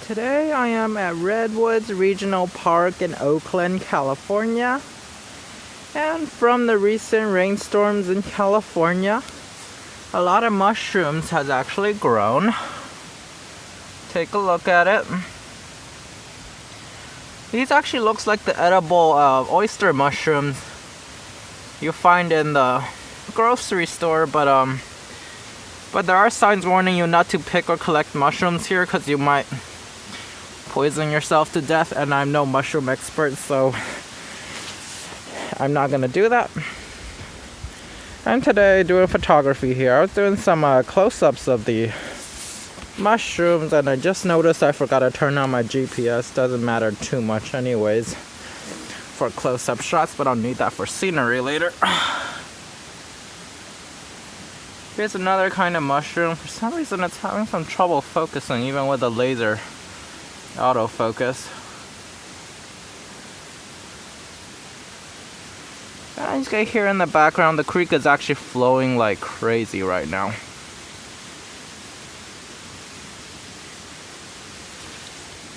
Today I am at Redwood Regional Park in Oakland, California. And from the recent rainstorms in California, a lot of mushrooms has actually grown. Take a look at it. These actually looks like the edible oyster mushrooms you find in the grocery store, but there are signs warning you not to pick or collect mushrooms here because you might poison yourself to death, and I'm no mushroom expert, so I'm not gonna do that. I'm today doing photography here. I was doing some close-ups of the mushrooms, and I just noticed I forgot to turn on my GPS. Doesn't matter too much anyways for close-up shots, but I'll need that for scenery later. Here's another kind of mushroom. For some reason it's having some trouble focusing even with the laser autofocus. And you can hear in the background the creek is actually flowing like crazy right now.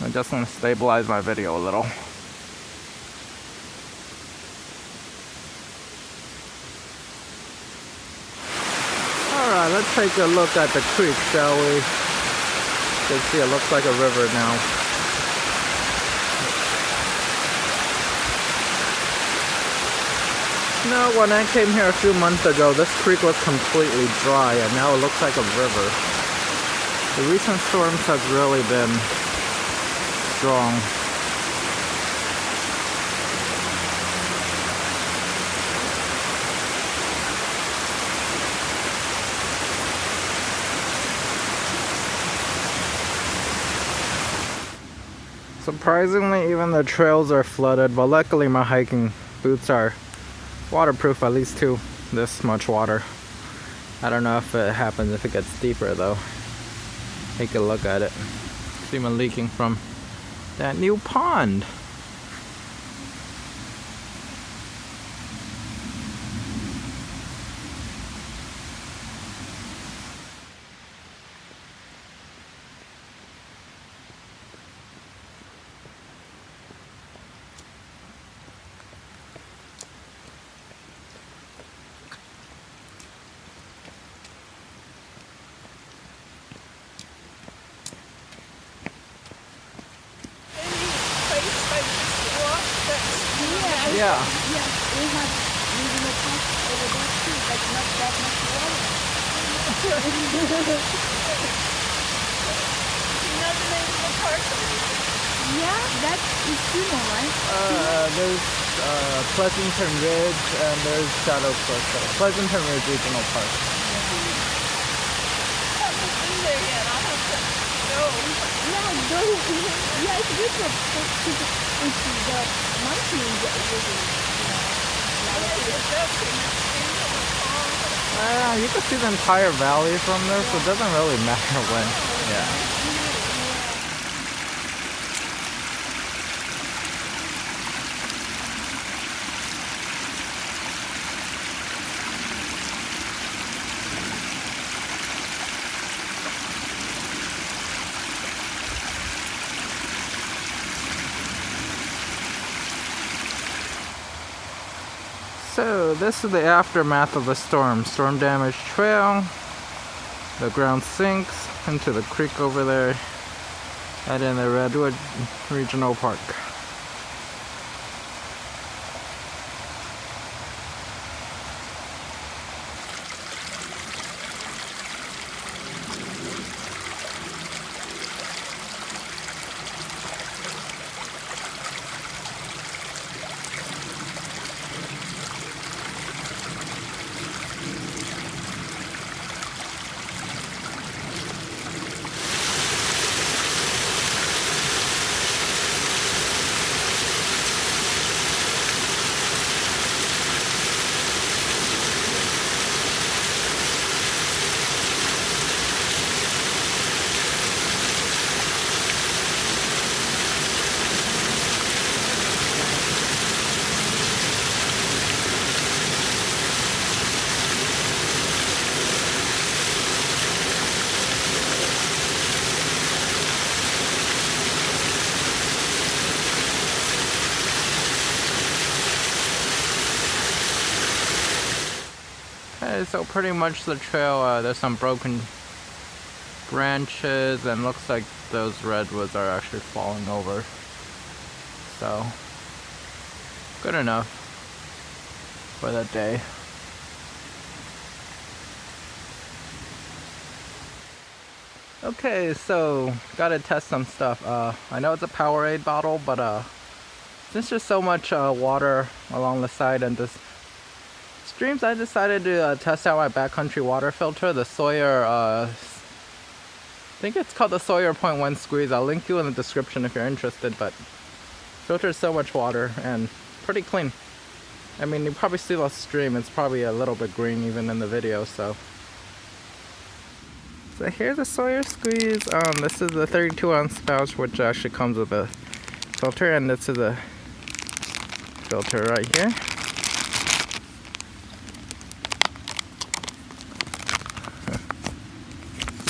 I'm just going to stabilize my video a little. Alright, let's take a look at the creek, shall we? You can see it looks like a river now. No, when I came here a few months ago, this creek was completely dry, and now it looks like a river. The recent storms have really been strong. Surprisingly, even the trails are flooded, but luckily my hiking boots are waterproof, at least to this much water. I don't know if it happens if it gets deeper though. Take a look at it. It's even leaking from that new pond. Yeah. Yeah, we have regional park over there too, but not that much water. You know the name of the park? Yeah, that's Isumo, right? There's Pleasanton Ridge and there's Shadow Cliff. Pleasanton Ridge Regional Park. I haven't been there yet. I'll have to go. Yeah, go. Yeah, it's good for into the mountains. You can see the entire valley from there, so it doesn't really matter when. Yeah. So this is the aftermath of the storm. Storm damaged trail. The ground sinks into the creek over there and in the Redwood Regional Park. Okay, so pretty much the trail, there's some broken branches and looks like those redwoods are actually falling over. So, good enough for that day. Okay, so gotta test some stuff. I know it's a Powerade bottle, but since there's so much water along the side and this streams, I decided to test out my backcountry water filter, the Sawyer, I think it's called the Sawyer PointOne Squeeze. I'll link you in the description if you're interested, but filters so much water and pretty clean. I mean, you probably see the stream, it's probably a little bit green even in the video, so here's the Sawyer Squeeze. This is the 32-ounce pouch, which actually comes with a filter, and this is a filter right here.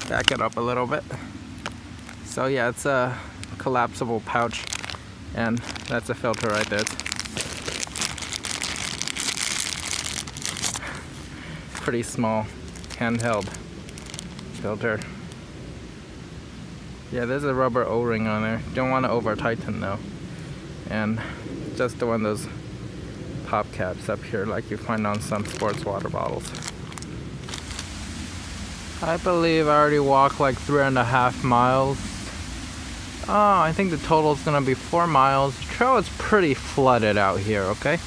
Back it up a little bit. So yeah, it's a collapsible pouch, and that's a filter right there. It's pretty small, handheld filter. Yeah, there's a rubber O-ring on there. Don't want to over tighten though. And just one of those pop caps up here like you find on some sports water bottles. I believe I already walked like 3.5 miles. Oh, I think the total is gonna be 4 miles. The trail is pretty flooded out here, okay?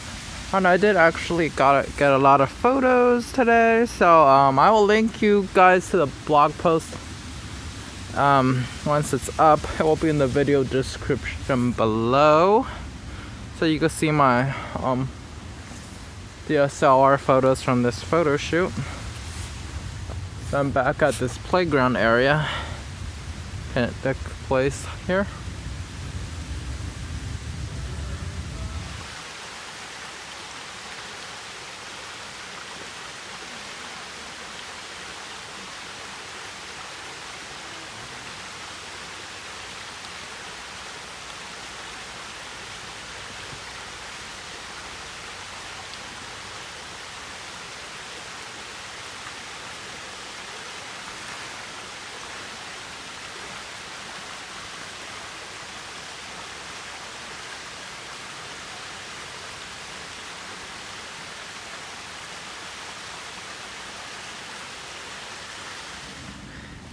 And I did actually get a lot of photos today, so I will link you guys to the blog post once it's up. It will be in the video description below, so you can see my DSLR photos from this photo shoot. So I'm back at this playground area, picnic place here.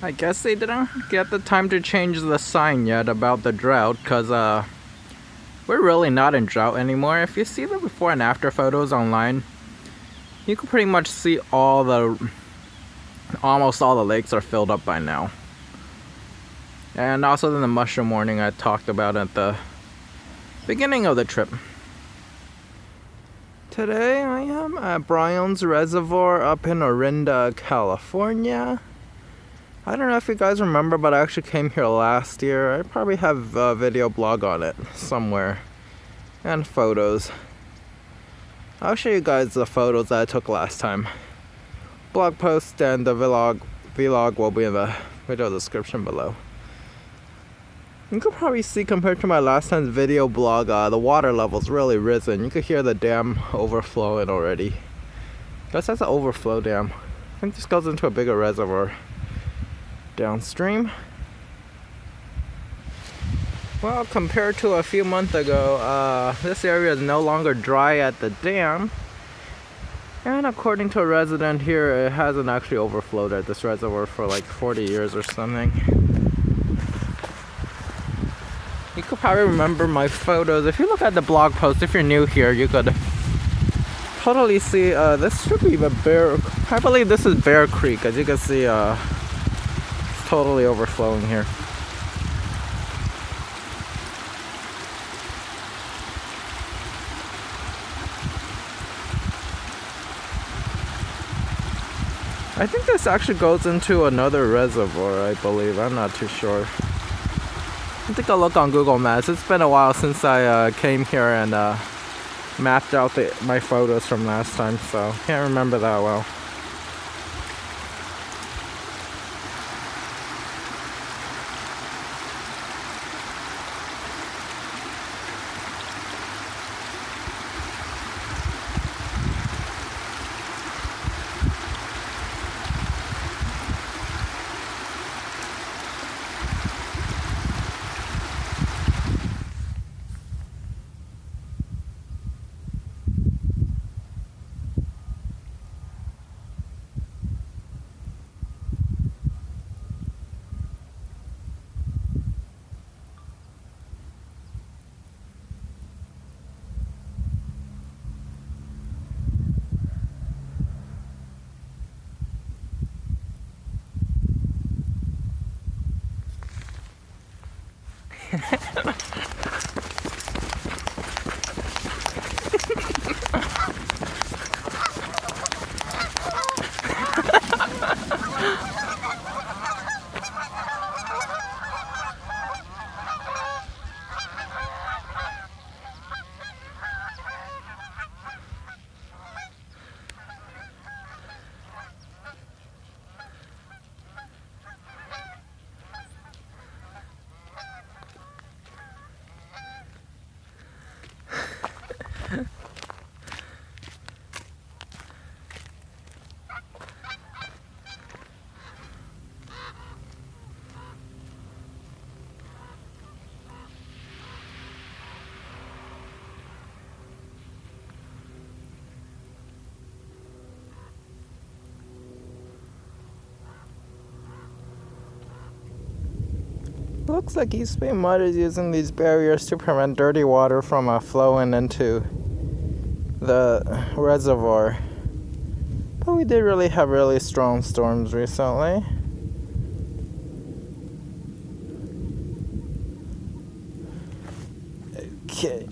I guess they didn't get the time to change the sign yet about the drought, because we're really not in drought anymore. If you see the before and after photos online, you can pretty much see almost all the lakes are filled up by now. And also then the mushroom warning I talked about at the beginning of the trip. Today I am at Briones Reservoir up in Orinda, California. I don't know if you guys remember, but I actually came here last year. I probably have a video blog on it somewhere. And photos. I'll show you guys the photos that I took last time. Blog post and the vlog will be in the video description below. You could probably see, compared to my last time's video blog, the water level's really risen. You could hear the dam overflowing already. Guess that's an overflow dam. I think this goes into a bigger reservoir downstream. Well, compared to a few months ago, this area is no longer dry at the dam, and according to a resident here, it hasn't actually overflowed at this reservoir for like 40 years or something. You could probably remember my photos. If you look at the blog post, if you're new here, you could totally see this should be the Bear, I believe this is Bear Creek. As you can see, totally overflowing here. I think this actually goes into another reservoir, I believe. I'm not too sure. I think I'll look on Google Maps. It's been a while since I came here and mapped out my photos from last time, so can't remember that well. looks like EBMUD is using these barriers to prevent dirty water from flowing into the reservoir. But we did really have really strong storms recently. Okay.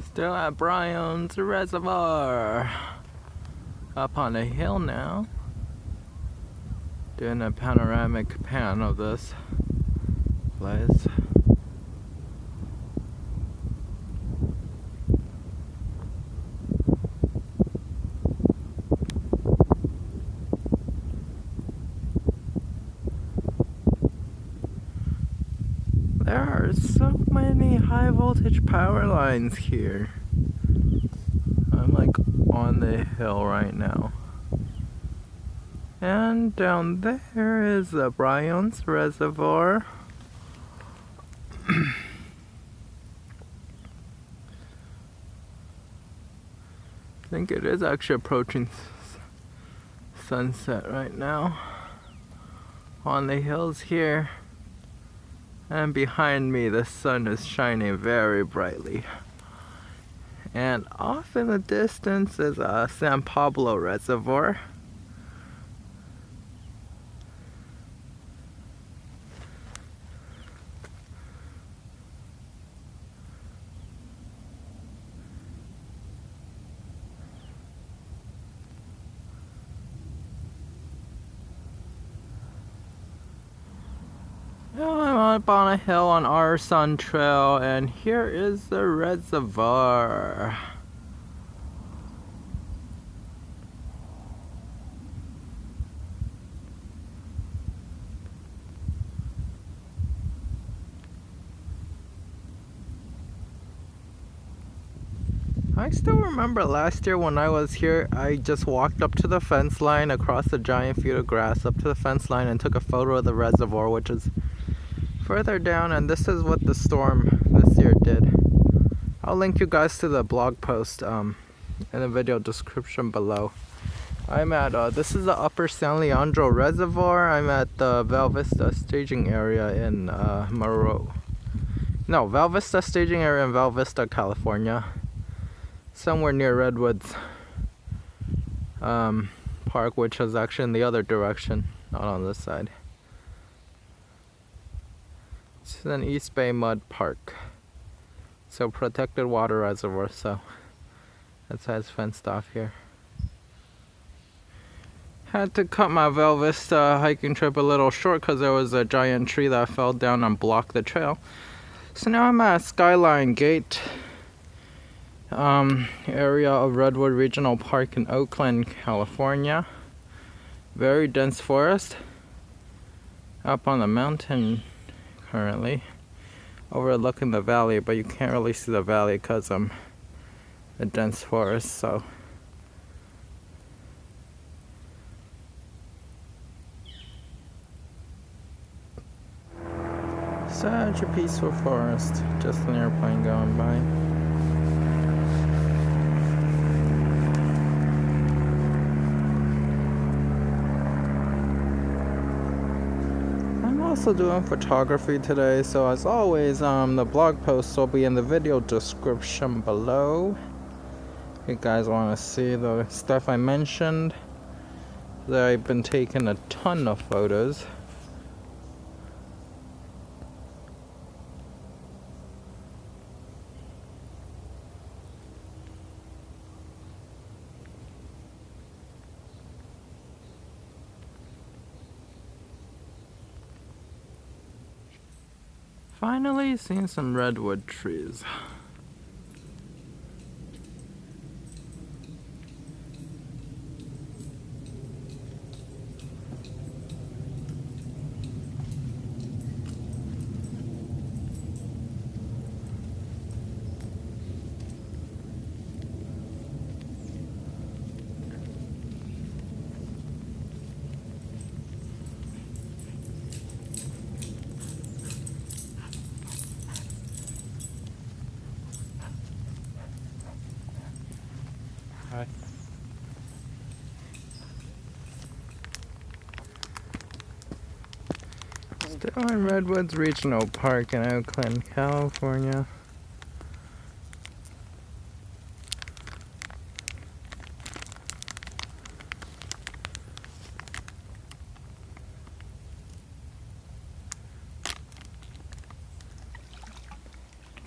Still at Briones Reservoir. Up on a hill now. Doing a panoramic pan of this place. There are so many high voltage power lines here. I'm like on the hill right now. And down there is the Briones Reservoir. I think it is actually approaching sunset right now. On the hills here. And behind me the sun is shining very brightly. And off in the distance is a San Pablo Reservoir. Now I'm up on a hill on our Sun Trail, and here is the reservoir. I still remember last year when I was here, I just walked up to the fence line across the giant field of grass up to the fence line and took a photo of the reservoir, which is further down, and this is what the storm this year did. I'll link you guys to the blog post in the video description below. I'm at, this is the upper San Leandro Reservoir. I'm at the Valle Vista Staging Area in Valle Vista Staging Area in Valle Vista, California. Somewhere near Redwood's park, which is actually in the other direction, not on this side. It's an EBMUD park. So protected water reservoir, so that's why it's fenced off here. Had to cut my Valle Vista hiking trip a little short because there was a giant tree that fell down and blocked the trail. So now I'm at Skyline Gate area of Redwood Regional Park in Oakland, California. Very dense forest up on the mountain currently, overlooking the valley, but you can't really see the valley because the dense forest. So such a peaceful forest, just an airplane going by. Also doing photography today, so as always the blog posts will be in the video description below if you guys want to see the stuff I mentioned. I've been taking a ton of photos. Finally seeing some redwood trees. Hi. Still in Redwoods Regional Park in Oakland, California.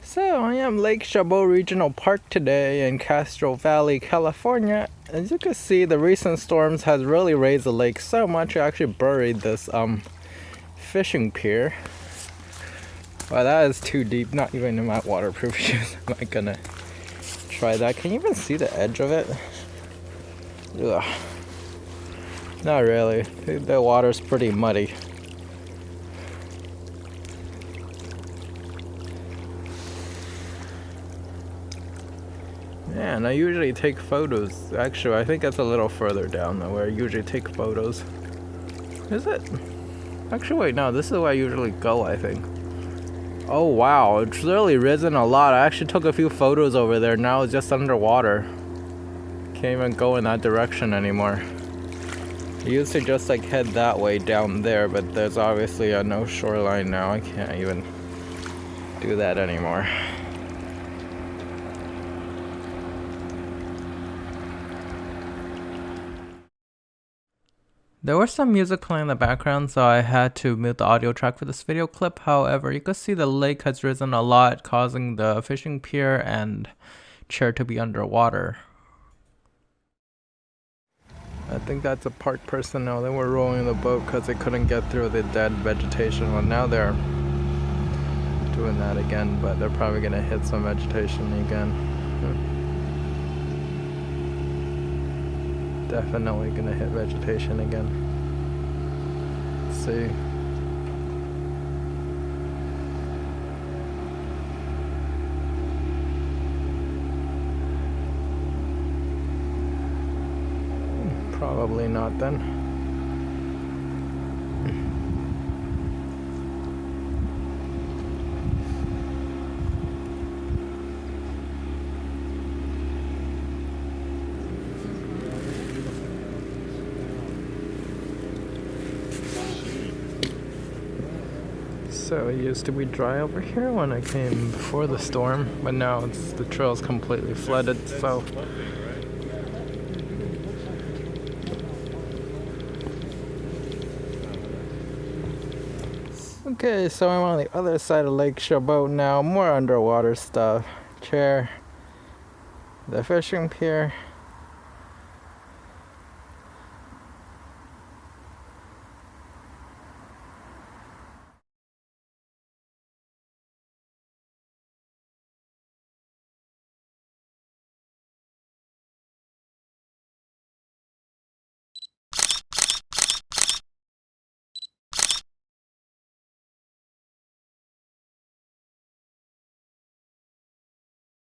So I am Lake Chabot Regional Park today in Castro Valley, California. As you can see, the recent storms has really raised the lake so much it actually buried this fishing pier. Wow, that is too deep. Not even in my waterproof shoes am I gonna try that. Can you even see the edge of it? Ugh. Not really. The water's pretty muddy. Yeah, and I usually take photos. Actually, I think that's a little further down though, where I usually take photos. Is it? Actually, wait, no, this is where I usually go, I think. Oh wow, it's really risen a lot. I actually took a few photos over there. Now it's just underwater. Can't even go in that direction anymore. I used to just like head that way down there, but there's obviously no shoreline now. I can't even do that anymore. There was some music playing in the background, so I had to mute the audio track for this video clip. However, you can see the lake has risen a lot, causing the fishing pier and chair to be underwater. I think that's a park personnel. They were rowing the boat because they couldn't get through the dead vegetation. Well, now they're doing that again, but they're probably going to hit some vegetation again. Definitely gonna hit vegetation again. Let's see. Probably not then. So it used to be dry over here when I came before the storm, but now the trail's completely flooded, so okay, so I'm on the other side of Lake Chabot now, more underwater stuff. Chair, the fishing pier.